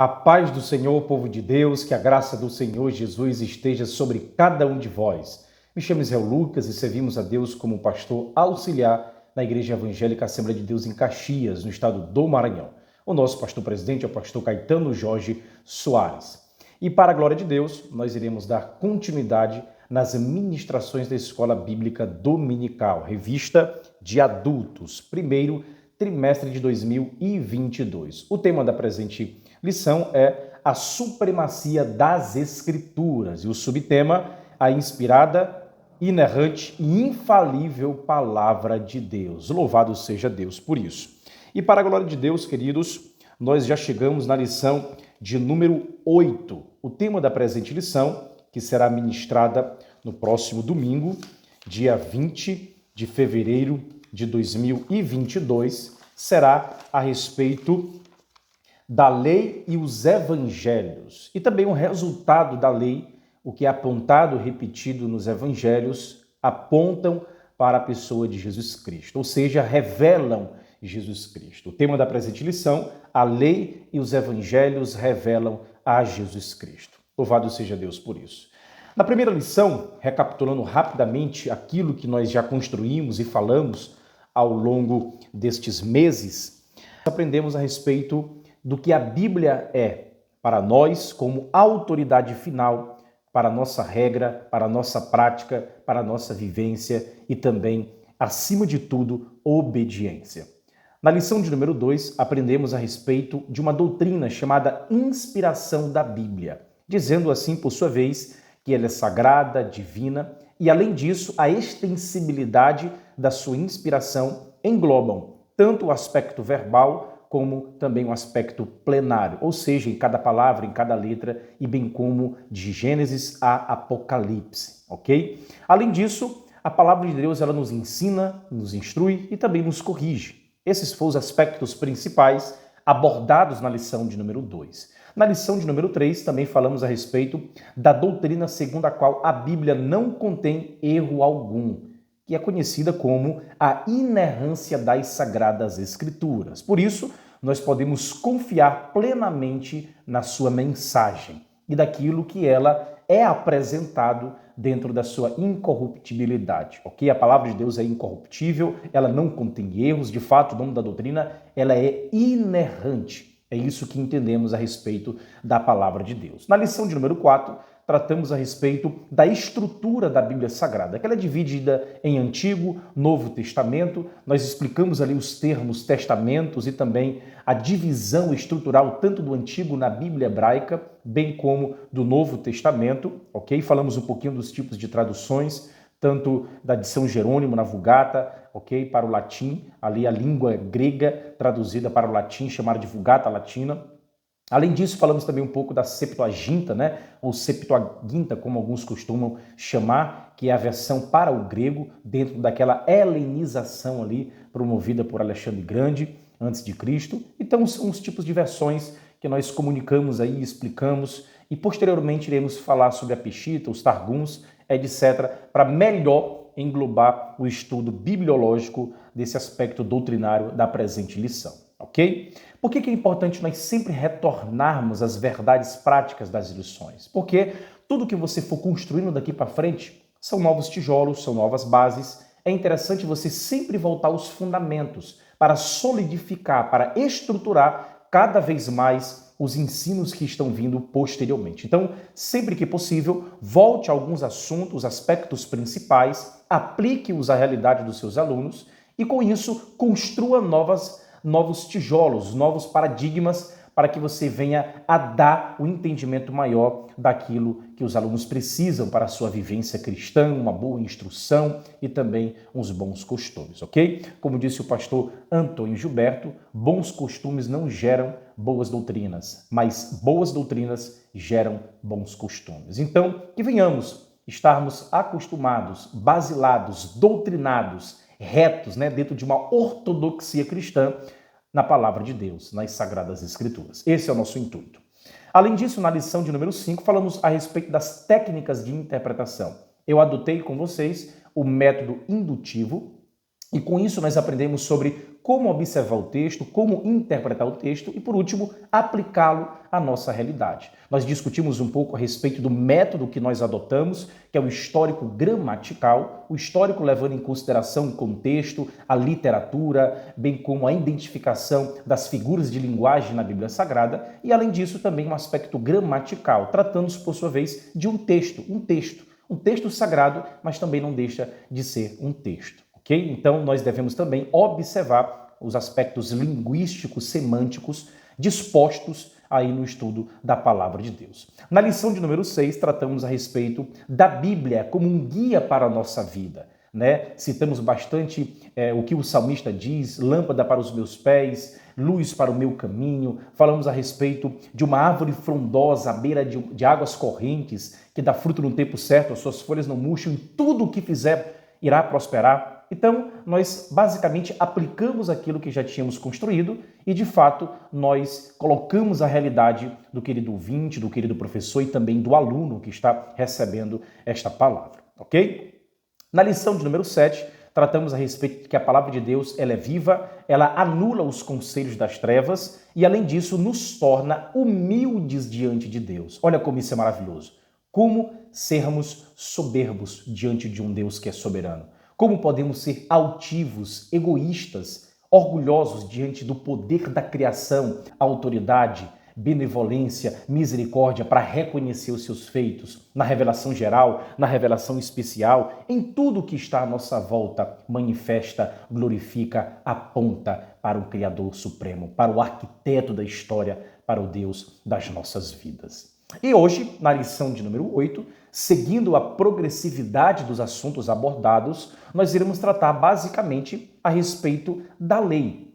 A paz do Senhor, povo de Deus, que a graça do Senhor Jesus esteja sobre cada um de vós. Me chamo Israel Lucas e servimos a Deus como pastor auxiliar na Igreja Evangélica Assembleia de Deus em Caxias, no estado do Maranhão. O nosso pastor presidente é o pastor Caetano Jorge Soares. E para a glória de Deus, nós iremos dar continuidade nas ministrações da Escola Bíblica Dominical, revista de adultos, primeiro trimestre de 2022. O tema da presente lição é a supremacia das Escrituras e o subtema, a inspirada, inerrante e infalível Palavra de Deus. Louvado seja Deus por isso. E para a glória de Deus, queridos, nós já chegamos na lição de número 8. O tema da presente lição, que será ministrada no próximo domingo, dia 20 de fevereiro de 2022, será a respeito da lei e os evangelhos. E também o resultado da lei, o que é apontado, repetido nos evangelhos, apontam para a pessoa de Jesus Cristo, ou seja, revelam Jesus Cristo. O tema da presente lição, a lei e os evangelhos revelam a Jesus Cristo. Louvado seja Deus por isso. Na primeira lição, recapitulando rapidamente aquilo que nós já construímos e falamos ao longo destes meses, aprendemos a respeito do que a Bíblia é para nós como autoridade final, para a nossa regra, para a nossa prática, para a nossa vivência e também, acima de tudo, obediência. Na lição de número 2, aprendemos a respeito de uma doutrina chamada inspiração da Bíblia, dizendo assim, por sua vez, que ela é sagrada, divina, e além disso, a extensibilidade da sua inspiração englobam tanto o aspecto verbal como também o aspecto plenário, ou seja, em cada palavra, em cada letra, e bem como de Gênesis a Apocalipse, ok? Além disso, a palavra de Deus ela nos ensina, nos instrui e também nos corrige. Esses foram os aspectos principais abordados na lição de número 2. Na lição de número 3, também falamos a respeito da doutrina segundo a qual a Bíblia não contém erro algum, que é conhecida como a inerrância das Sagradas Escrituras. Por isso, nós podemos confiar plenamente na sua mensagem e daquilo que ela é apresentado dentro da sua incorruptibilidade, ok? A palavra de Deus é incorruptível, ela não contém erros, de fato, o nome da doutrina, ela é inerrante. É isso que entendemos a respeito da palavra de Deus. Na lição de número 4, tratamos a respeito da estrutura da Bíblia Sagrada, que ela é dividida em Antigo, Novo Testamento. Nós explicamos ali os termos testamentos e também a divisão estrutural tanto do Antigo na Bíblia hebraica, bem como do Novo Testamento, ok? Falamos um pouquinho dos tipos de traduções, tanto da de São Jerônimo na Vulgata, ok? Para o latim, ali a língua grega traduzida para o latim, chamada de Vulgata Latina. Além disso, falamos também um pouco da Septuaginta, né? Ou Septuaginta, como alguns costumam chamar, que é a versão para o grego, dentro daquela helenização ali, promovida por Alexandre Grande, antes de Cristo. Então, são os tipos de versões que nós comunicamos aí, explicamos, e posteriormente iremos falar sobre a Peshitta, os Targums, etc., para melhor englobar o estudo bibliológico desse aspecto doutrinário da presente lição, ok? Por que é importante nós sempre retornarmos às verdades práticas das lições? Porque tudo que você for construindo daqui para frente são novos tijolos, são novas bases. É interessante você sempre voltar aos fundamentos para solidificar, para estruturar cada vez mais os ensinos que estão vindo posteriormente. Então, sempre que possível, volte a alguns assuntos, aspectos principais, aplique-os à realidade dos seus alunos e, com isso, construa novos tijolos, novos paradigmas para que você venha a dar o entendimento maior daquilo que os alunos precisam para a sua vivência cristã, uma boa instrução e também uns bons costumes, ok? Como disse o pastor Antônio Gilberto, bons costumes não geram boas doutrinas, mas boas doutrinas geram bons costumes. Então, que venhamos estarmos acostumados, basilados, doutrinados, retos, né, dentro de uma ortodoxia cristã, na palavra de Deus, nas Sagradas Escrituras. Esse é o nosso intuito. Além disso, na lição de número 5, falamos a respeito das técnicas de interpretação. Eu adotei com vocês o método indutivo e com isso nós aprendemos sobre como observar o texto, como interpretar o texto e, por último, aplicá-lo à nossa realidade. Nós discutimos um pouco a respeito do método que nós adotamos, que é o histórico gramatical, o histórico levando em consideração o contexto, a literatura, bem como a identificação das figuras de linguagem na Bíblia Sagrada e, além disso, também um aspecto gramatical, tratando-se, por sua vez, de um texto sagrado, mas também não deixa de ser um texto. Okay? Então, nós devemos também observar os aspectos linguísticos, semânticos, dispostos aí no estudo da Palavra de Deus. Na lição de número 6, tratamos a respeito da Bíblia como um guia para a nossa vida. Citamos bastante o que o salmista diz, lâmpada para os meus pés, luz para o meu caminho. Falamos a respeito de uma árvore frondosa à beira de águas correntes, que dá fruto no tempo certo, as suas folhas não murcham, e tudo o que fizer irá prosperar. Então, nós basicamente aplicamos aquilo que já tínhamos construído e, de fato, nós colocamos a realidade do querido ouvinte, do querido professor e também do aluno que está recebendo esta palavra, ok? Na lição de número 7, tratamos a respeito de que a palavra de Deus ela é viva, ela anula os conselhos das trevas e, além disso, nos torna humildes diante de Deus. Olha como isso é maravilhoso. Como sermos soberbos diante de um Deus que é soberano. Como podemos ser altivos, egoístas, orgulhosos diante do poder da criação, autoridade, benevolência, misericórdia para reconhecer os seus feitos, na revelação geral, na revelação especial, em tudo que está à nossa volta, manifesta, glorifica, aponta para o Criador Supremo, para o arquiteto da história, para o Deus das nossas vidas. E hoje, na lição de número 8, seguindo a progressividade dos assuntos abordados, nós iremos tratar basicamente a respeito da lei,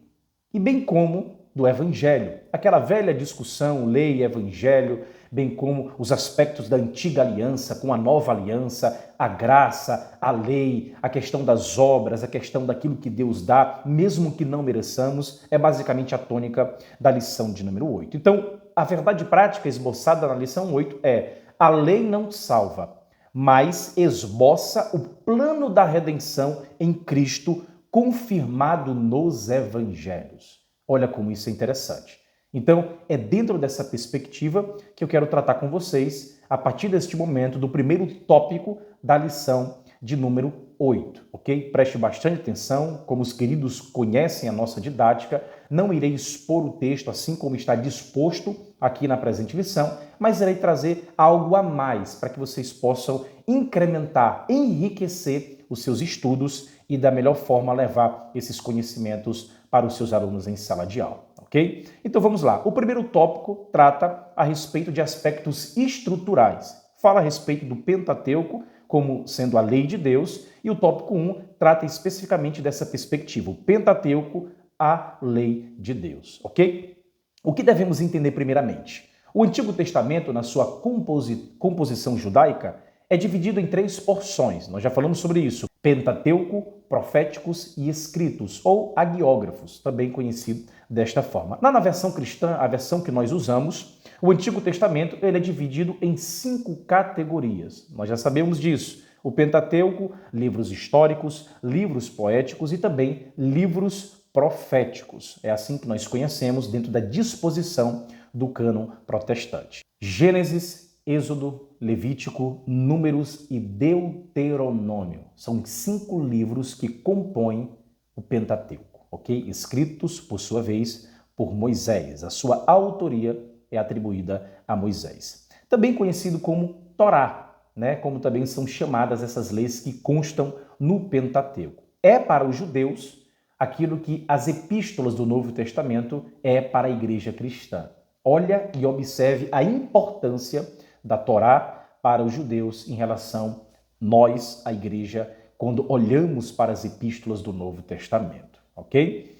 e bem como do evangelho. Aquela velha discussão, lei e evangelho, bem como os aspectos da antiga aliança com a nova aliança, a graça, a lei, a questão das obras, a questão daquilo que Deus dá, mesmo que não mereçamos, é basicamente a tônica da lição de número 8. Então, a verdade prática esboçada na lição 8 é: a lei não salva, mas esboça o plano da redenção em Cristo, confirmado nos evangelhos. Olha como isso é interessante. Então, é dentro dessa perspectiva que eu quero tratar com vocês, a partir deste momento, do primeiro tópico da lição de número 8, ok? Preste bastante atenção, como os queridos conhecem a nossa didática, não irei expor o texto assim como está disposto aqui na presente lição, mas irei trazer algo a mais para que vocês possam incrementar, enriquecer os seus estudos e da melhor forma levar esses conhecimentos para os seus alunos em sala de aula, ok? Então vamos lá. O primeiro tópico trata a respeito de aspectos estruturais. Fala a respeito do Pentateuco como sendo a lei de Deus e o tópico 1 trata especificamente dessa perspectiva, o Pentateuco, a lei de Deus, ok? O que devemos entender primeiramente? O Antigo Testamento, na sua composição judaica, é dividido em 3 porções. Nós já falamos sobre isso. Pentateuco, proféticos e escritos, ou agiógrafos, também conhecido desta forma. Na versão cristã, a versão que nós usamos, o Antigo Testamento ele é dividido em 5 categorias. Nós já sabemos disso. O Pentateuco, livros históricos, livros poéticos e também livros proféticos. É assim que nós conhecemos dentro da disposição do cânon protestante. Gênesis, Êxodo, Levítico, Números e Deuteronômio. São 5 livros que compõem o Pentateuco, ok? Escritos, por sua vez, por Moisés. A sua autoria é atribuída a Moisés. Também conhecido como Torá, como também são chamadas essas leis que constam no Pentateuco. É para os judeus aquilo que as epístolas do Novo Testamento é para a igreja cristã. Olha e observe a importância da Torá para os judeus em relação nós, a igreja, quando olhamos para as epístolas do Novo Testamento, ok?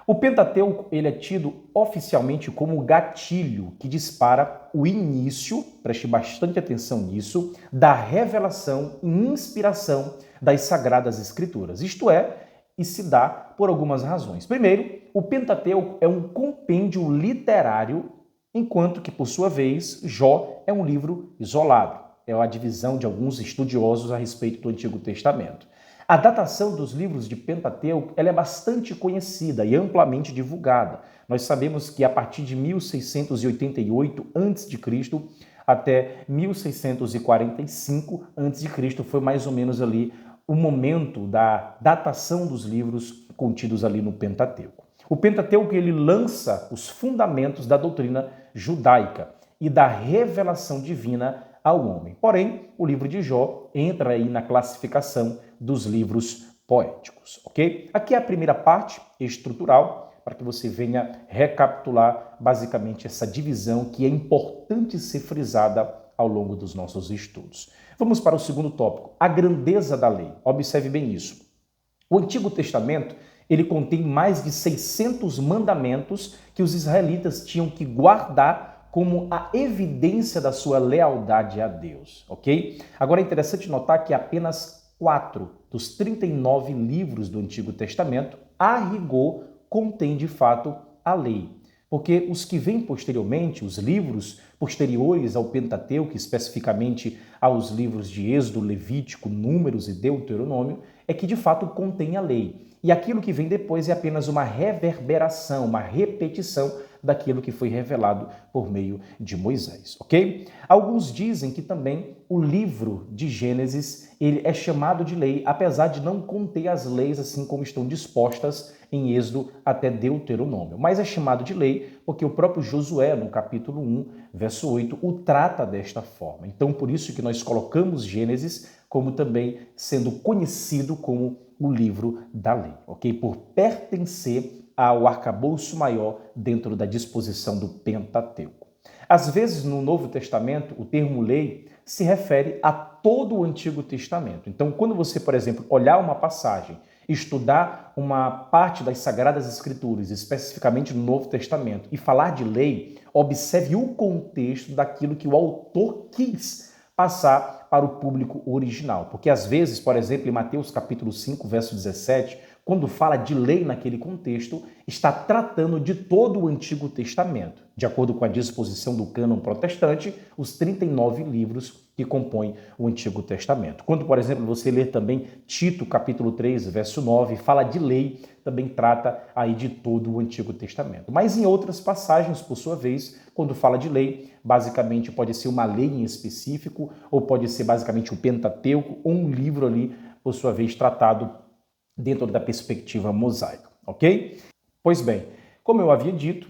O Pentateuco ele é tido oficialmente como o gatilho que dispara o início, preste bastante atenção nisso, da revelação e inspiração das Sagradas Escrituras. Isto é, e se dá por algumas razões. Primeiro, o Pentateuco é um compêndio literário, enquanto que, por sua vez, Jó é um livro isolado. É a divisão de alguns estudiosos a respeito do Antigo Testamento. A datação dos livros de Pentateuco ela é bastante conhecida e amplamente divulgada. Nós sabemos que a partir de 1688 a.C. até 1645 a.C. foi mais ou menos ali o momento da datação dos livros contidos ali no Pentateuco. O Pentateuco ele lança os fundamentos da doutrina judaica e da revelação divina ao homem. Porém, o livro de Jó entra aí na classificação dos livros poéticos, ok? Aqui é a primeira parte estrutural, para que você venha recapitular basicamente essa divisão que é importante ser frisada ao longo dos nossos estudos. Vamos para o segundo tópico, a grandeza da lei. Observe bem isso. O Antigo Testamento, ele contém mais de 600 mandamentos que os israelitas tinham que guardar como a evidência da sua lealdade a Deus, ok? Agora é interessante notar que apenas 4 dos 39 livros do Antigo Testamento, a rigor, contém de fato a lei. Porque os que vêm posteriormente, os livros posteriores ao Pentateuco, especificamente aos livros de Êxodo, Levítico, Números e Deuteronômio, é que de fato contém a lei. E aquilo que vem depois é apenas uma reverberação, uma repetição daquilo que foi revelado por meio de Moisés, ok? Alguns dizem que também o livro de Gênesis ele é chamado de lei, apesar de não conter as leis assim como estão dispostas em Êxodo até Deuteronômio. Mas é chamado de lei porque o próprio Josué, no capítulo 1, verso 8, o trata desta forma. Então, por isso que nós colocamos Gênesis como também sendo conhecido como o livro da lei, ok? Por pertencer ao arcabouço maior dentro da disposição do Pentateuco. Às vezes, no Novo Testamento, o termo lei se refere a todo o Antigo Testamento. Então, quando você, por exemplo, olhar uma passagem, estudar uma parte das Sagradas Escrituras, especificamente no Novo Testamento, e falar de lei, observe o contexto daquilo que o autor quis passar para o público original. Porque às vezes, por exemplo, em Mateus capítulo 5, verso 17, quando fala de lei naquele contexto, está tratando de todo o Antigo Testamento. De acordo com a disposição do cânon protestante, os 39 livros que compõem o Antigo Testamento. Quando, por exemplo, você ler também Tito, capítulo 3, verso 9, fala de lei, também trata aí de todo o Antigo Testamento. Mas em outras passagens, por sua vez, quando fala de lei, basicamente pode ser uma lei em específico, ou pode ser basicamente o Pentateuco, ou um livro ali, por sua vez, tratado dentro da perspectiva mosaica, ok? Pois bem, como eu havia dito,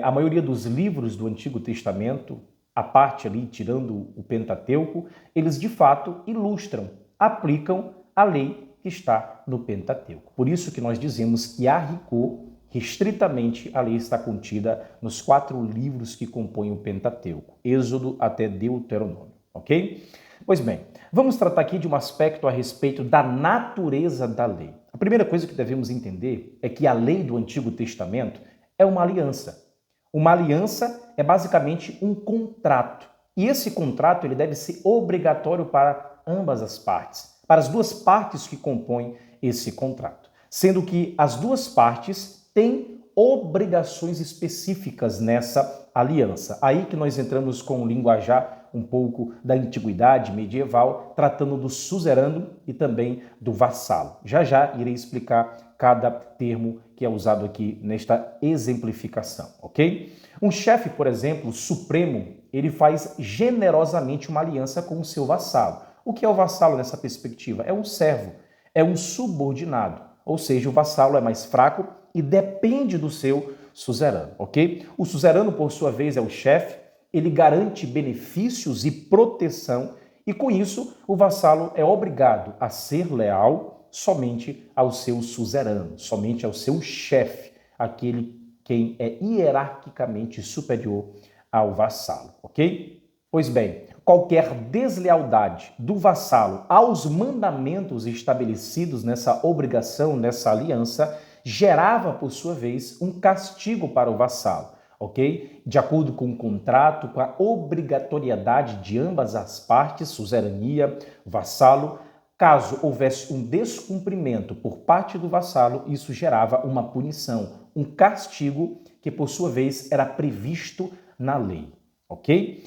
a maioria dos livros do Antigo Testamento, a parte ali, tirando o Pentateuco, eles de fato ilustram, aplicam a lei que está no Pentateuco. Por isso que nós dizemos que a rigor, restritamente, a lei está contida nos 4 livros que compõem o Pentateuco, Êxodo até Deuteronômio, ok? Pois bem, vamos tratar aqui de um aspecto a respeito da natureza da lei. A primeira coisa que devemos entender é que a lei do Antigo Testamento é uma aliança. Uma aliança é basicamente um contrato. E esse contrato ele deve ser obrigatório para ambas as partes, para as duas partes que compõem esse contrato. Sendo que as duas partes têm obrigações específicas nessa aliança. Aí que nós entramos com o linguajar um pouco da antiguidade medieval, tratando do suzerano e também do vassalo. Já já irei explicar cada termo que é usado aqui nesta exemplificação, ok? Um chefe, por exemplo, supremo, ele faz generosamente uma aliança com o seu vassalo. O que é o vassalo nessa perspectiva? É um servo, é um subordinado, ou seja, o vassalo é mais fraco e depende do seu suzerano, ok? O suzerano, por sua vez, é o chefe, ele garante benefícios e proteção e, com isso, o vassalo é obrigado a ser leal somente ao seu suzerano, somente ao seu chefe, aquele quem é hierarquicamente superior ao vassalo, ok? Pois bem, qualquer deslealdade do vassalo aos mandamentos estabelecidos nessa obrigação, nessa aliança, gerava, por sua vez, um castigo para o vassalo, ok? De acordo com o contrato, com a obrigatoriedade de ambas as partes, suzerania, vassalo, caso houvesse um descumprimento por parte do vassalo, isso gerava uma punição, um castigo que, por sua vez, era previsto na lei, ok?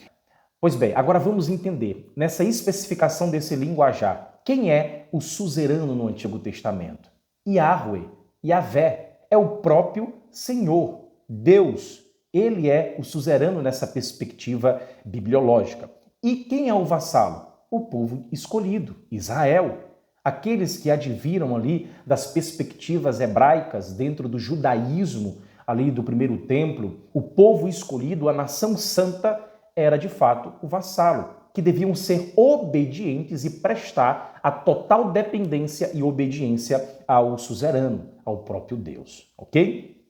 Pois bem, agora vamos entender, nessa especificação desse linguajar, quem é o suzerano no Antigo Testamento? Yahweh, Yahvé, é o próprio Senhor, Deus. Ele é o suzerano nessa perspectiva bibliológica. E quem é o vassalo? O povo escolhido, Israel. Aqueles que adviram ali das perspectivas hebraicas dentro do judaísmo ali do primeiro templo, o povo escolhido, a nação santa, era de fato o vassalo, que deviam ser obedientes e prestar a total dependência e obediência ao suzerano, ao próprio Deus, ok?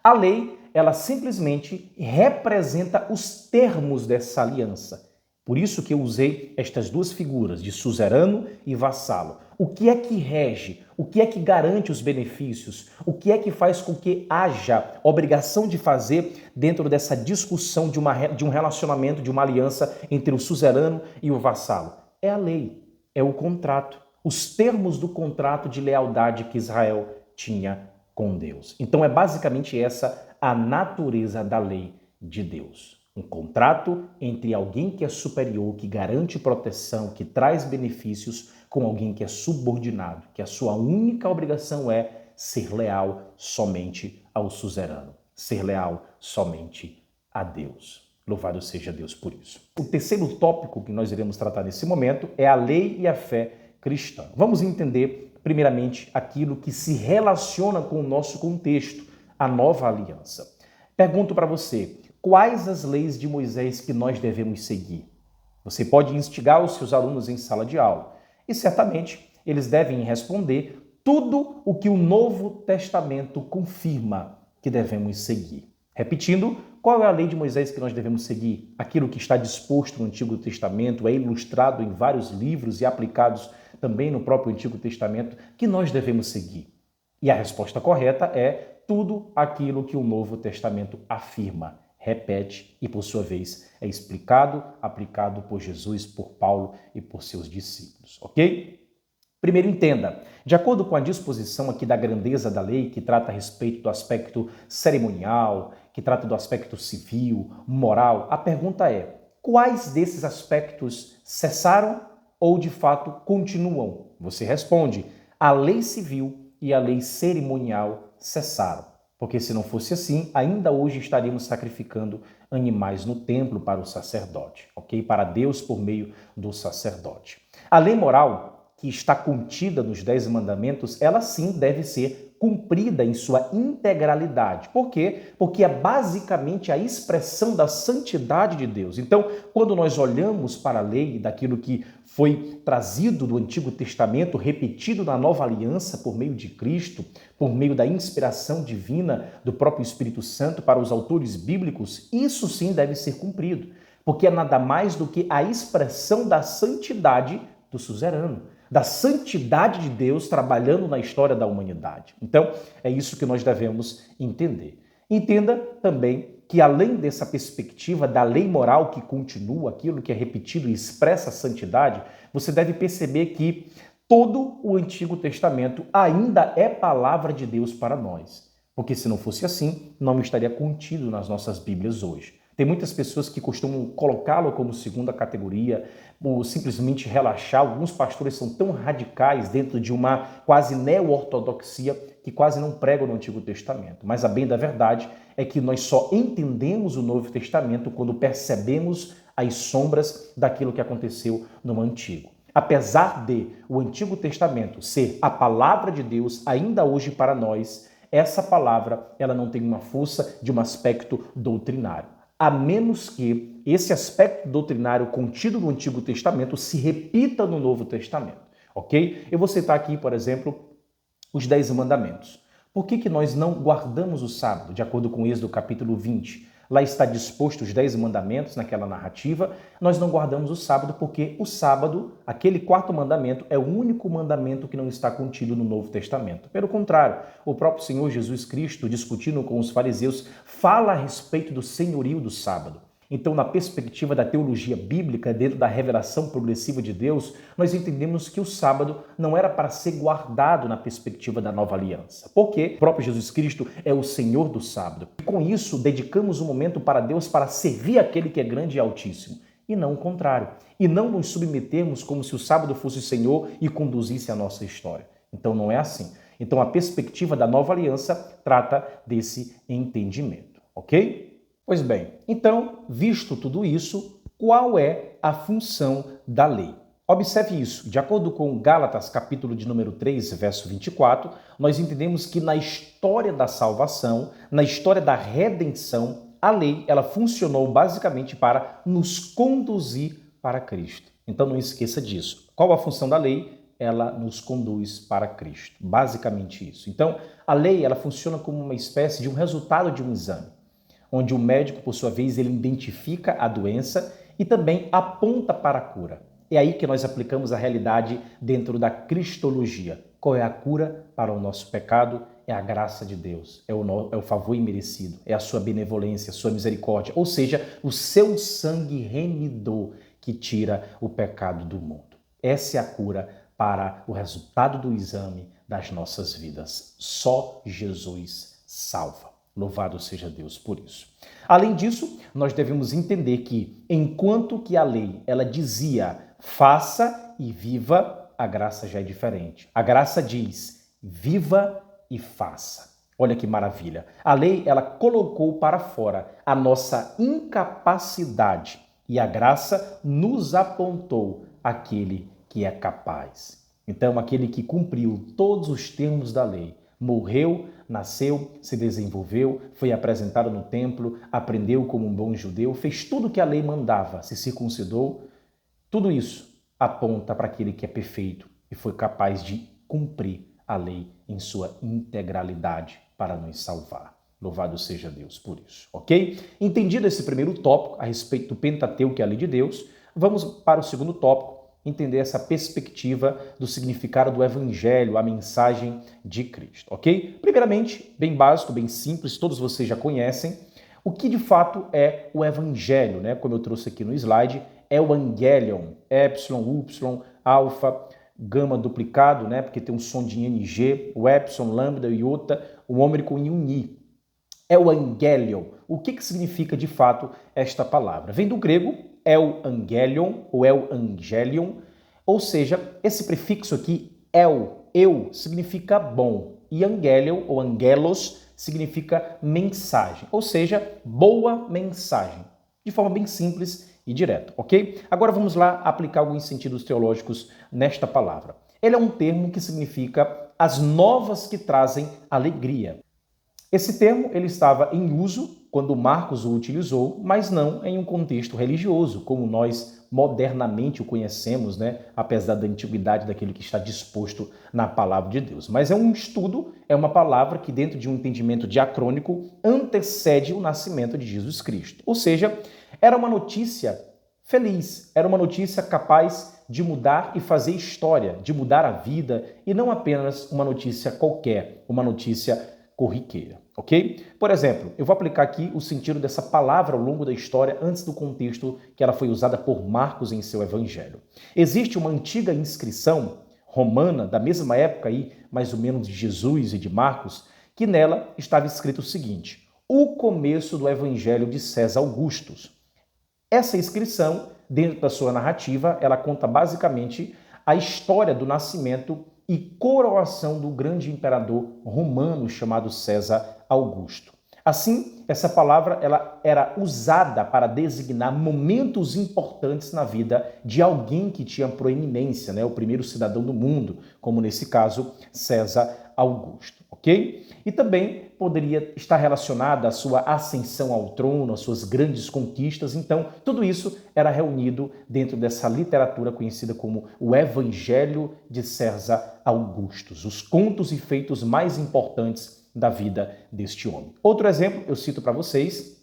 A lei, ela simplesmente representa os termos dessa aliança. Por isso que eu usei estas duas figuras de suzerano e vassalo. O que é que rege? O que é que garante os benefícios? O que é que faz com que haja obrigação de fazer dentro dessa discussão de um relacionamento, de uma aliança entre o suzerano e o vassalo? É a lei, é o contrato, os termos do contrato de lealdade que Israel tinha com Deus. Então é basicamente essa a natureza da lei de Deus. Um contrato entre alguém que é superior, que garante proteção, que traz benefícios, com alguém que é subordinado, que a sua única obrigação é ser leal somente ao suzerano, ser leal somente a Deus. Louvado seja Deus por isso. O terceiro tópico que nós iremos tratar nesse momento é a lei e a fé cristã. Vamos entender, primeiramente, aquilo que se relaciona com o nosso contexto, a nova aliança. Pergunto para você, quais as leis de Moisés que nós devemos seguir? Você pode instigar os seus alunos em sala de aula e certamente eles devem responder tudo o que o Novo Testamento confirma que devemos seguir. Repetindo, qual é a lei de Moisés que nós devemos seguir? Aquilo que está disposto no Antigo Testamento, é ilustrado em vários livros e aplicados também no próprio Antigo Testamento, que nós devemos seguir. E a resposta correta é tudo aquilo que o Novo Testamento afirma, repete e, por sua vez, é explicado, aplicado por Jesus, por Paulo e por seus discípulos, ok? Primeiro, entenda, de acordo com a disposição aqui da grandeza da lei, que trata a respeito do aspecto cerimonial, que trata do aspecto civil, moral, a pergunta é, quais desses aspectos cessaram ou, de fato, continuam? Você responde, a lei civil e a lei cerimonial cessaram. Porque se não fosse assim, ainda hoje estaríamos sacrificando animais no templo para o sacerdote, ok? Para Deus por meio do sacerdote. A lei moral, que está contida nos 10 mandamentos, ela sim deve ser cumprida em sua integralidade. Por quê? Porque é basicamente a expressão da santidade de Deus. Então, quando nós olhamos para a lei, daquilo que foi trazido do Antigo Testamento, repetido na Nova Aliança por meio de Cristo, por meio da inspiração divina do próprio Espírito Santo para os autores bíblicos, isso sim deve ser cumprido, porque é nada mais do que a expressão da santidade do suzerano, da santidade de Deus trabalhando na história da humanidade. Então, é isso que nós devemos entender. Entenda também que, além dessa perspectiva da lei moral que continua, aquilo que é repetido e expressa a santidade, você deve perceber que todo o Antigo Testamento ainda é palavra de Deus para nós. Porque se não fosse assim, não estaria contido nas nossas Bíblias hoje. Tem muitas pessoas que costumam colocá-lo como segunda categoria, ou simplesmente relaxar. Alguns pastores são tão radicais dentro de uma quase neo-ortodoxia que quase não pregam no Antigo Testamento. Mas a bem da verdade é que nós só entendemos o Novo Testamento quando percebemos as sombras daquilo que aconteceu no Antigo. Apesar de o Antigo Testamento ser a palavra de Deus ainda hoje para nós, essa palavra ela não tem uma força de um aspecto doutrinário. A menos que esse aspecto doutrinário contido no Antigo Testamento se repita no Novo Testamento, ok? Eu vou citar aqui, por exemplo, os 10 mandamentos. Por que nós não guardamos o sábado? De acordo com Êxodo capítulo 20, lá está disposto os 10 mandamentos naquela narrativa. Nós não guardamos o sábado porque o sábado, aquele quarto mandamento, é o único mandamento que não está contido no Novo Testamento. Pelo contrário, o próprio Senhor Jesus Cristo, discutindo com os fariseus, fala a respeito do senhorio do sábado. Então, na perspectiva da teologia bíblica, dentro da revelação progressiva de Deus, nós entendemos que o sábado não era para ser guardado na perspectiva da nova aliança. Porque o próprio Jesus Cristo é o Senhor do sábado. E com isso, dedicamos um momento para Deus para servir aquele que é grande e altíssimo. e não o contrário. E não nos submetermos como se o sábado fosse o Senhor e conduzisse a nossa história. Então não é assim. Então a perspectiva da nova aliança trata desse entendimento, ok? Pois bem, então, visto tudo isso, qual é a função da lei? Observe isso. De acordo com Gálatas, capítulo de número 3, verso 24, nós entendemos que na história da salvação, na história da redenção, a lei ela funcionou basicamente para nos conduzir para Cristo. Então não esqueça disso. Qual a função da lei? Ela nos conduz para Cristo. Basicamente isso. Então, a lei ela funciona como uma espécie de um resultado de um exame, onde o médico, por sua vez, ele identifica a doença e também aponta para a cura. É aí que nós aplicamos a realidade dentro da cristologia. Qual é a cura para o nosso pecado? É a graça de Deus, é o favor imerecido, é a sua benevolência, a sua misericórdia, ou seja, o seu sangue remidor que tira o pecado do mundo. Essa é a cura para o resultado do exame das nossas vidas. Só Jesus salva. Louvado seja Deus por isso. Além disso, nós devemos entender que, enquanto que a lei ela dizia faça e viva, a graça já é diferente. A graça diz viva e faça. Olha que maravilha. A lei ela colocou para fora a nossa incapacidade e a graça nos apontou aquele que é capaz. Então, aquele que cumpriu todos os termos da lei, morreu, nasceu, se desenvolveu, foi apresentado no templo, aprendeu como um bom judeu, fez tudo o que a lei mandava, se circuncidou. Tudo isso aponta para aquele que é perfeito e foi capaz de cumprir a lei em sua integralidade para nos salvar. Louvado seja Deus por isso, ok? Entendido esse primeiro tópico a respeito do Pentateuco, que é a lei de Deus, vamos para o segundo tópico, entender essa perspectiva do significado do Evangelho, a mensagem de Cristo, ok? Primeiramente, bem básico, bem simples, todos vocês já conhecem, o que de fato é o Evangelho, né? Como eu trouxe aqui no slide, é o Angelion, Epsilon, Y, Alfa, Gama duplicado, né? Porque tem um som de ING, o Epsilon, Lambda, Iota, o ômero em um I. É o Angelion. O que significa de fato esta palavra? Vem do grego el angelion ou el angelion, ou seja, esse prefixo aqui, eu, significa bom, e angelion ou angelos significa mensagem, ou seja, boa mensagem, de forma bem simples e direta, ok? Agora vamos lá aplicar alguns sentidos teológicos nesta palavra. Ele é um termo que significa as novas que trazem alegria. Esse termo ele estava em uso quando Marcos o utilizou, mas não em um contexto religioso, como nós modernamente o conhecemos, né? Apesar da antiguidade daquele que está disposto na palavra de Deus. Mas é um estudo, é uma palavra que dentro de um entendimento diacrônico antecede o nascimento de Jesus Cristo. Ou seja, era uma notícia feliz, era uma notícia capaz de mudar e fazer história, de mudar a vida, e não apenas uma notícia qualquer, uma notícia corriqueira, ok? Por exemplo, eu vou aplicar aqui o sentido dessa palavra ao longo da história antes do contexto que ela foi usada por Marcos em seu evangelho. Existe uma antiga inscrição romana, da mesma época aí, mais ou menos de Jesus e de Marcos, que nela estava escrito o seguinte: o começo do evangelho de César Augustus. Essa inscrição, dentro da sua narrativa, ela conta basicamente a história do nascimento e coroação do grande imperador romano chamado César Augusto. Assim, essa palavra ela era usada para designar momentos importantes na vida de alguém que tinha proeminência, né? O primeiro cidadão do mundo, como nesse caso César Augusto, ok? E também poderia estar relacionada à sua ascensão ao trono, às suas grandes conquistas. Então, tudo isso era reunido dentro dessa literatura conhecida como o Evangelho de César Augustus, os contos e feitos mais importantes da vida deste homem. Outro exemplo, eu cito para vocês,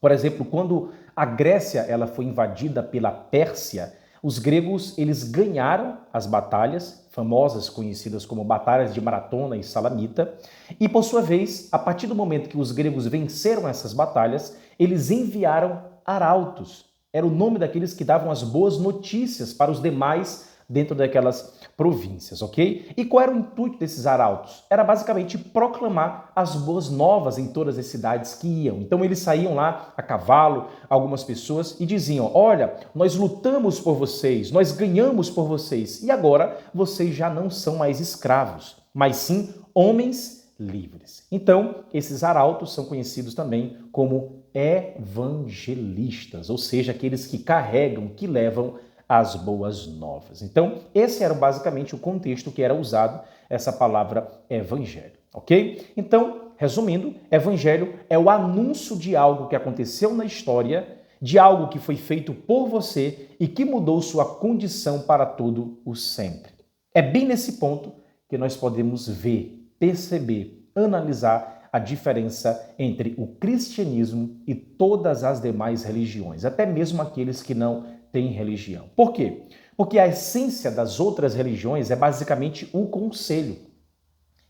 por exemplo, quando a Grécia ela foi invadida pela Pérsia, os gregos eles ganharam as batalhas, famosas, conhecidas como batalhas de Maratona e Salamita, e por sua vez, a partir do momento que os gregos venceram essas batalhas, eles enviaram arautos. Era o nome daqueles que davam as boas notícias para os demais dentro daquelas províncias, ok? E qual era o intuito desses arautos? Era basicamente proclamar as boas novas em todas as cidades que iam. Então eles saíam lá a cavalo, algumas pessoas, e diziam: olha, nós lutamos por vocês, nós ganhamos por vocês, e agora vocês já não são mais escravos, mas sim homens livres. Então, esses arautos são conhecidos também como evangelistas, ou seja, aqueles que carregam, que levam as boas novas. Então, esse era basicamente o contexto que era usado essa palavra evangelho, ok? Então, resumindo, evangelho é o anúncio de algo que aconteceu na história, de algo que foi feito por você e que mudou sua condição para todo o sempre. É bem nesse ponto que nós podemos ver, perceber, analisar a diferença entre o cristianismo e todas as demais religiões, até mesmo aqueles que não têm religião. Por quê? Porque a essência das outras religiões é basicamente o conselho,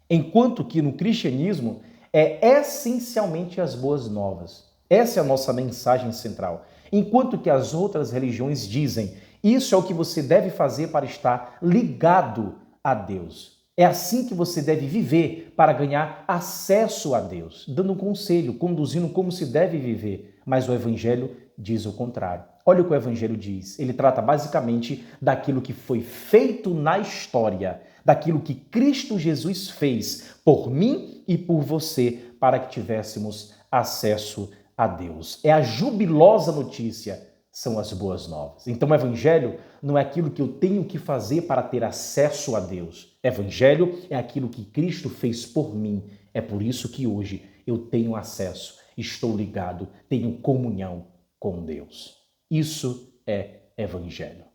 enquanto que no cristianismo é essencialmente as boas novas. Essa é a nossa mensagem central. Enquanto que as outras religiões dizem: isso é o que você deve fazer para estar ligado a Deus. É assim que você deve viver para ganhar acesso a Deus, dando um conselho, conduzindo como se deve viver. Mas o Evangelho diz o contrário. Olha o que o Evangelho diz. Ele trata basicamente daquilo que foi feito na história, daquilo que Cristo Jesus fez por mim e por você, para que tivéssemos acesso a Deus. É a jubilosa notícia, são as boas novas. Então o Evangelho não é aquilo que eu tenho que fazer para ter acesso a Deus. Evangelho é aquilo que Cristo fez por mim. É por isso que hoje eu tenho acesso, estou ligado, tenho comunhão com Deus. Isso é Evangelho.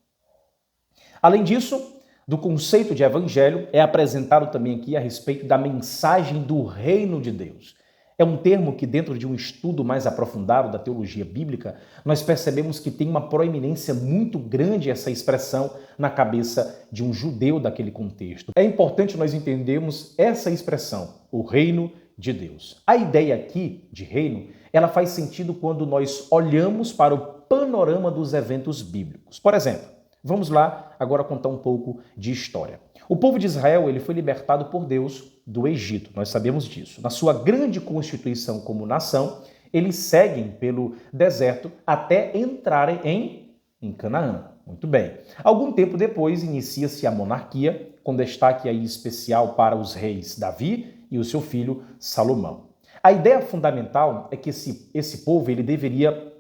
Além disso, do conceito de Evangelho, é apresentado também aqui a respeito da mensagem do reino de Deus. É um termo que, dentro de um estudo mais aprofundado da teologia bíblica, nós percebemos que tem uma proeminência muito grande essa expressão na cabeça de um judeu daquele contexto. É importante nós entendermos essa expressão, o reino de Deus. A ideia aqui de reino, ela faz sentido quando nós olhamos para o panorama dos eventos bíblicos. Por exemplo, vamos lá agora contar um pouco de história. O povo de Israel ele foi libertado por Deus do Egito, nós sabemos disso. Na sua grande constituição como nação, eles seguem pelo deserto até entrarem em Canaã. Muito bem. Algum tempo depois inicia-se a monarquia, com destaque aí especial para os reis Davi e o seu filho Salomão. A ideia fundamental é que esse povo ele deveria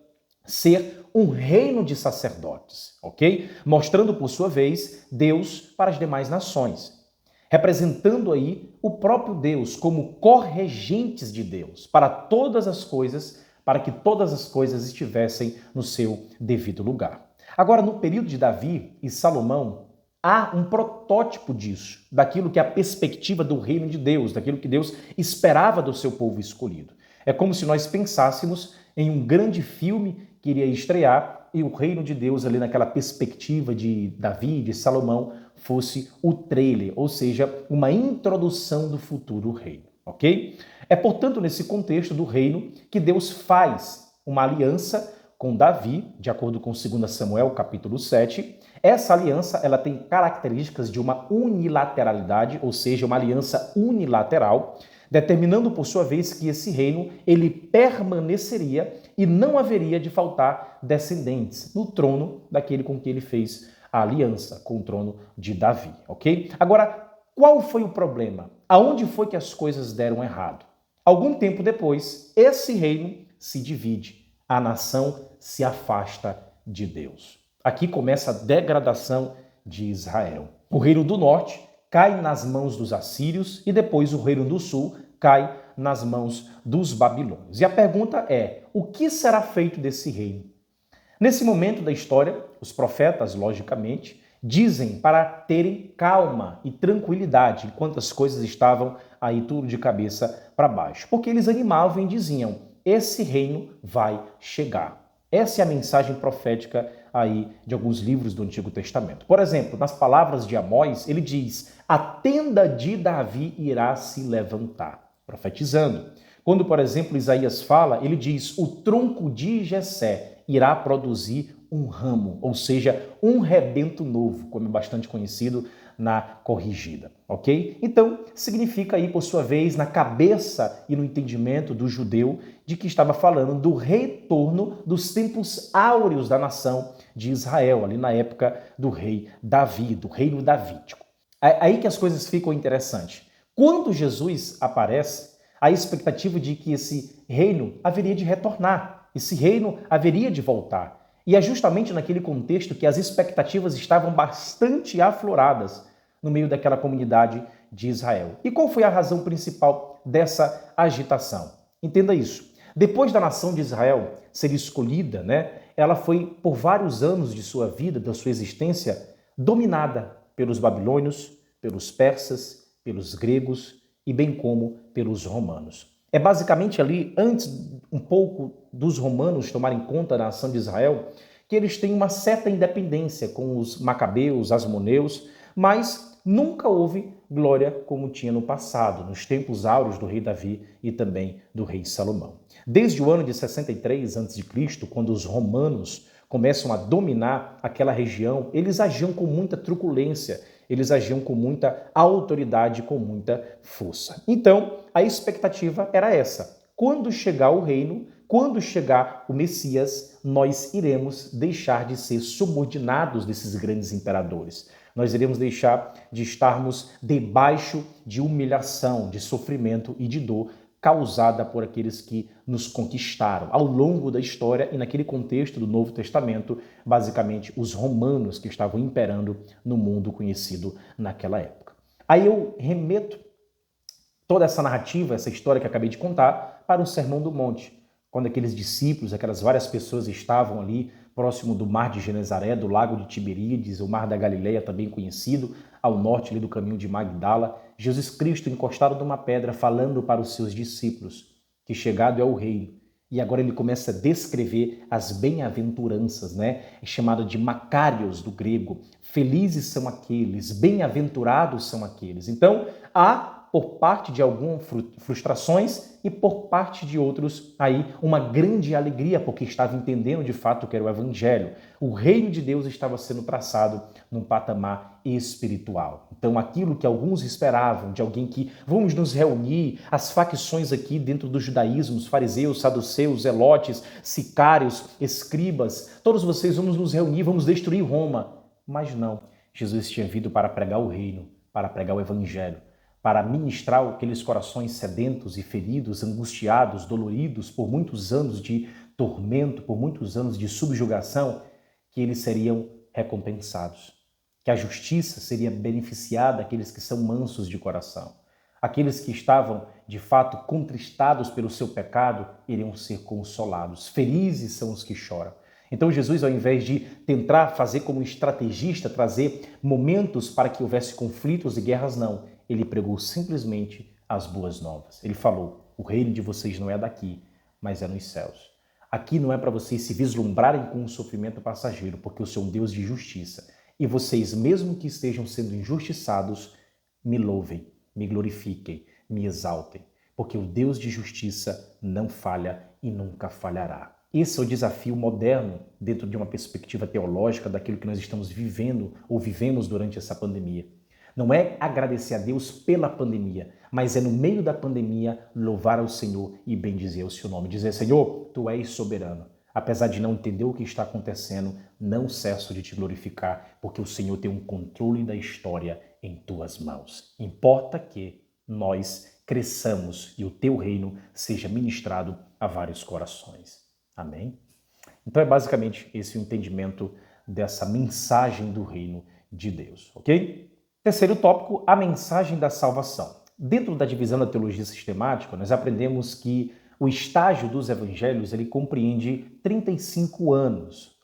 ser um reino de sacerdotes, ok? Mostrando, por sua vez, Deus para as demais nações. Representando aí o próprio Deus como corregentes de Deus para todas as coisas, para que todas as coisas estivessem no seu devido lugar. Agora, no período de Davi e Salomão, há um protótipo disso, daquilo que é a perspectiva do reino de Deus, daquilo que Deus esperava do seu povo escolhido. É como se nós pensássemos em um grande filme que iria estrear e o reino de Deus ali naquela perspectiva de Davi, de Salomão, fosse o trailer, ou seja, uma introdução do futuro reino, ok? É, portanto, nesse contexto do reino que Deus faz uma aliança com Davi, de acordo com 2 Samuel, capítulo 7. Essa aliança ela tem características de uma unilateralidade, ou seja, uma aliança unilateral, determinando, por sua vez, que esse reino ele permaneceria e não haveria de faltar descendentes no trono daquele com que ele fez a aliança, com o trono de Davi, ok? Agora, qual foi o problema? Aonde foi que as coisas deram errado? Algum tempo depois, esse reino se divide. A nação se afasta de Deus. Aqui começa a degradação de Israel. O reino do norte cai nas mãos dos assírios e depois o reino do sul cai nas mãos dos babilônios. E a pergunta é, o que será feito desse reino? Nesse momento da história, os profetas, logicamente, dizem para terem calma e tranquilidade enquanto as coisas estavam aí tudo de cabeça para baixo. Porque eles animavam e diziam, esse reino vai chegar. Essa é a mensagem profética aí de alguns livros do Antigo Testamento. Por exemplo, nas palavras de Amós, ele diz, a tenda de Davi irá se levantar, profetizando. Quando, por exemplo, Isaías fala, ele diz, o tronco de Jessé irá produzir um ramo, ou seja, um rebento novo, como é bastante conhecido na corrigida, ok? Então, significa aí, por sua vez, na cabeça e no entendimento do judeu, de que estava falando do retorno dos tempos áureos da nação de Israel, ali na época do rei Davi, do reino davídico. Aí que as coisas ficam interessantes. Quando Jesus aparece, a expectativa de que esse reino haveria de retornar, esse reino haveria de voltar. E é justamente naquele contexto que as expectativas estavam bastante afloradas no meio daquela comunidade de Israel. E qual foi a razão principal dessa agitação? Entenda isso. Depois da nação de Israel ser escolhida, ela foi por vários anos de sua vida, da sua existência, dominada pelos babilônios, pelos persas, pelos gregos e bem como pelos romanos. É basicamente ali, antes um pouco dos romanos tomarem conta da nação de Israel, que eles têm uma certa independência com os macabeus, asmoneus, mas nunca houve glória como tinha no passado, nos tempos áureos do rei Davi e também do rei Salomão. Desde o ano de 63 a.C., quando os romanos começam a dominar aquela região, eles agiam com muita truculência, eles agiam com muita autoridade, com muita força. Então, a expectativa era essa. Quando chegar o reino, quando chegar o Messias, nós iremos deixar de ser subordinados desses grandes imperadores. Nós iremos deixar de estarmos debaixo de humilhação, de sofrimento e de dor causada por aqueles que nos conquistaram ao longo da história e naquele contexto do Novo Testamento, basicamente os romanos que estavam imperando no mundo conhecido naquela época. Aí eu remeto toda essa narrativa, essa história que acabei de contar, para o Sermão do Monte, quando aqueles discípulos, aquelas várias pessoas estavam ali próximo do mar de Genezaré, do lago de Tiberíades, o mar da Galileia, também conhecido, ao norte ali do caminho de Magdala, Jesus Cristo encostado numa pedra, falando para os seus discípulos que chegado é o reino. E agora ele começa a descrever as bem-aventuranças, É chamado de Macários do grego. Felizes são aqueles, bem-aventurados são aqueles. Então, há por parte de algumas frustrações e por parte de outros aí uma grande alegria, porque estava entendendo de fato que era o evangelho. O reino de Deus estava sendo traçado num patamar espiritual. Então aquilo que alguns esperavam de alguém que vamos nos reunir, as facções aqui dentro do judaísmo, os fariseus, saduceus, zelotes, sicários, escribas, todos vocês vamos nos reunir, vamos destruir Roma. Mas não, Jesus tinha vindo para pregar o reino, para pregar o evangelho, para ministrar aqueles corações sedentos e feridos, angustiados, doloridos por muitos anos de tormento, por muitos anos de subjugação, que eles seriam recompensados, que a justiça seria beneficiada àqueles que são mansos de coração. Aqueles que estavam, de fato, contristados pelo seu pecado, iriam ser consolados. Felizes são os que choram. Então Jesus, ao invés de tentar fazer como estrategista, trazer momentos para que houvesse conflitos e guerras, não. Ele pregou simplesmente as boas novas. Ele falou, o reino de vocês não é daqui, mas é nos céus. Aqui não é para vocês se vislumbrarem com um sofrimento passageiro, porque eu sou um Deus de justiça. E vocês, mesmo que estejam sendo injustiçados, me louvem, me glorifiquem, me exaltem, porque o Deus de justiça não falha e nunca falhará. Esse é o desafio moderno dentro de uma perspectiva teológica daquilo que nós estamos vivendo ou vivemos durante essa pandemia. Não é agradecer a Deus pela pandemia, mas é no meio da pandemia louvar ao Senhor e bendizer o seu nome. Dizer, Senhor, Tu és soberano. Apesar de não entender o que está acontecendo, não cesso de Te glorificar, porque o Senhor tem um controle da história em Tuas mãos. Importa que nós cresçamos e o Teu reino seja ministrado a vários corações. Amém? Então é basicamente esse o entendimento dessa mensagem do reino de Deus, ok? Terceiro tópico, a mensagem da salvação. Dentro da divisão da teologia sistemática, nós aprendemos que o estágio dos evangelhos ele compreende 35 anos.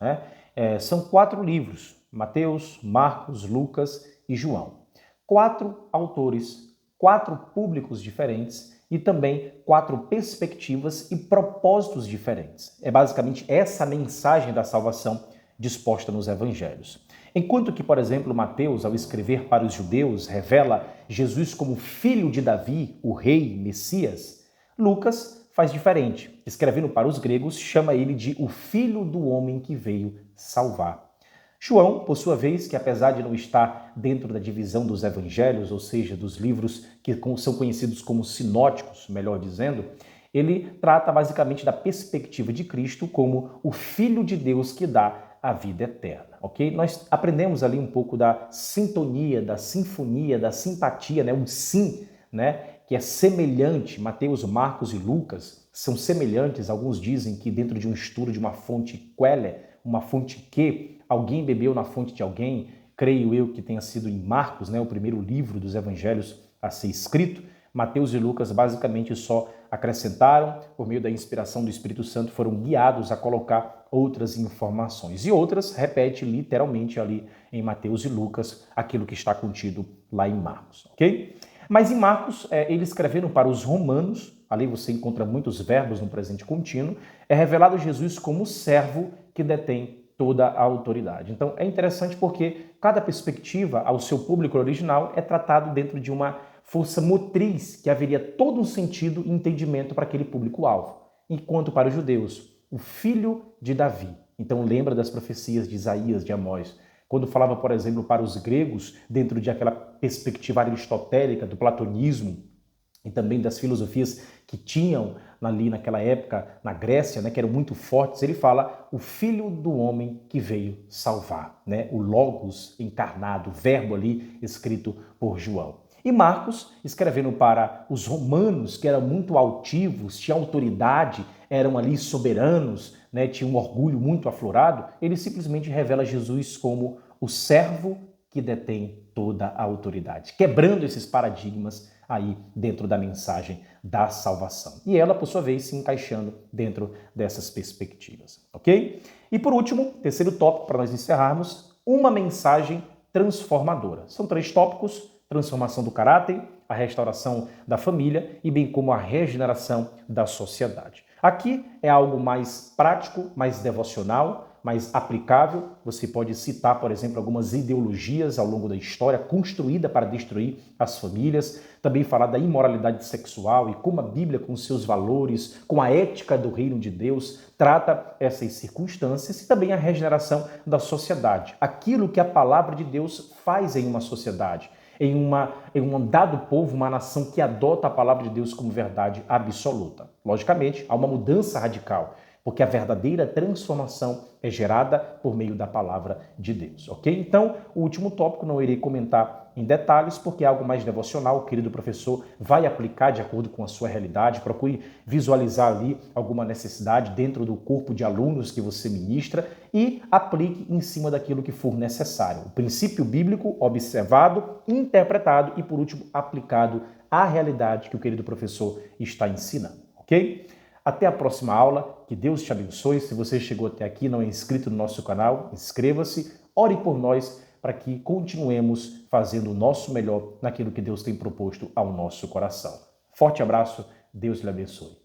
São 4 livros, Mateus, Marcos, Lucas e João. 4 autores, 4 públicos diferentes e também 4 perspectivas e propósitos diferentes. É basicamente essa mensagem da salvação disposta nos evangelhos. Enquanto que, por exemplo, Mateus, ao escrever para os judeus, revela Jesus como filho de Davi, o rei Messias, Lucas faz diferente. Escrevendo para os gregos, chama ele de o Filho do Homem que veio salvar. João, por sua vez, que apesar de não estar dentro da divisão dos evangelhos, ou seja, dos livros que são conhecidos como sinóticos, melhor dizendo, ele trata basicamente da perspectiva de Cristo como o Filho de Deus que dá a vida eterna, ok? Nós aprendemos ali um pouco da sintonia, da sinfonia, da simpatia, né? O sim, né? Que é semelhante. Mateus, Marcos e Lucas são semelhantes. Alguns dizem que dentro de um estudo de uma fonte quelle, uma fonte que alguém bebeu na fonte de alguém, creio eu que tenha sido em Marcos, né? O primeiro livro dos evangelhos a ser escrito. Mateus e Lucas basicamente só acrescentaram, por meio da inspiração do Espírito Santo, foram guiados a colocar outras informações. E outras repete literalmente ali em Mateus e Lucas aquilo que está contido lá em Marcos, ok? Mas em Marcos, ele escrevendo para os romanos, ali você encontra muitos verbos no presente contínuo, é revelado Jesus como o servo que detém toda a autoridade. Então é interessante porque cada perspectiva ao seu público original é tratado dentro de uma força motriz que haveria todo um sentido e entendimento para aquele público-alvo. Enquanto para os judeus, o filho de Davi. Então lembra das profecias de Isaías, de Amós. Quando falava, por exemplo, para os gregos, dentro de aquela perspectiva aristotélica do platonismo e também das filosofias que tinham ali naquela época na Grécia, né, que eram muito fortes, ele fala o filho do homem que veio salvar, né? O Logos encarnado, o verbo ali escrito por João. E Marcos, escrevendo para os romanos, que eram muito altivos, tinham autoridade, eram ali soberanos, né, tinham um orgulho muito aflorado, ele simplesmente revela Jesus como o servo que detém toda a autoridade, quebrando esses paradigmas aí dentro da mensagem da salvação. E ela, por sua vez, se encaixando dentro dessas perspectivas, ok? E por último, terceiro tópico para nós encerrarmos, uma mensagem transformadora. São 3 tópicos: transformação do caráter, a restauração da família e bem como a regeneração da sociedade. Aqui é algo mais prático, mais devocional, mais aplicável. Você pode citar, por exemplo, algumas ideologias ao longo da história construída para destruir as famílias, também falar da imoralidade sexual e como a Bíblia, com seus valores, com a ética do reino de Deus, trata essas circunstâncias e também a regeneração da sociedade. Aquilo que a palavra de Deus faz em uma sociedade. Em um dado povo, uma nação que adota a palavra de Deus como verdade absoluta. Logicamente, há uma mudança radical, porque a verdadeira transformação é gerada por meio da palavra de Deus, ok? Então, o último tópico não irei comentar em detalhes, porque é algo mais devocional, o querido professor vai aplicar de acordo com a sua realidade, procure visualizar ali alguma necessidade dentro do corpo de alunos que você ministra e aplique em cima daquilo que for necessário. O princípio bíblico observado, interpretado e, por último, aplicado à realidade que o querido professor está ensinando, ok? Até a próxima aula, que Deus te abençoe. Se você chegou até aqui e não é inscrito no nosso canal, inscreva-se, ore por nós para que continuemos fazendo o nosso melhor naquilo que Deus tem proposto ao nosso coração. Forte abraço, Deus lhe abençoe.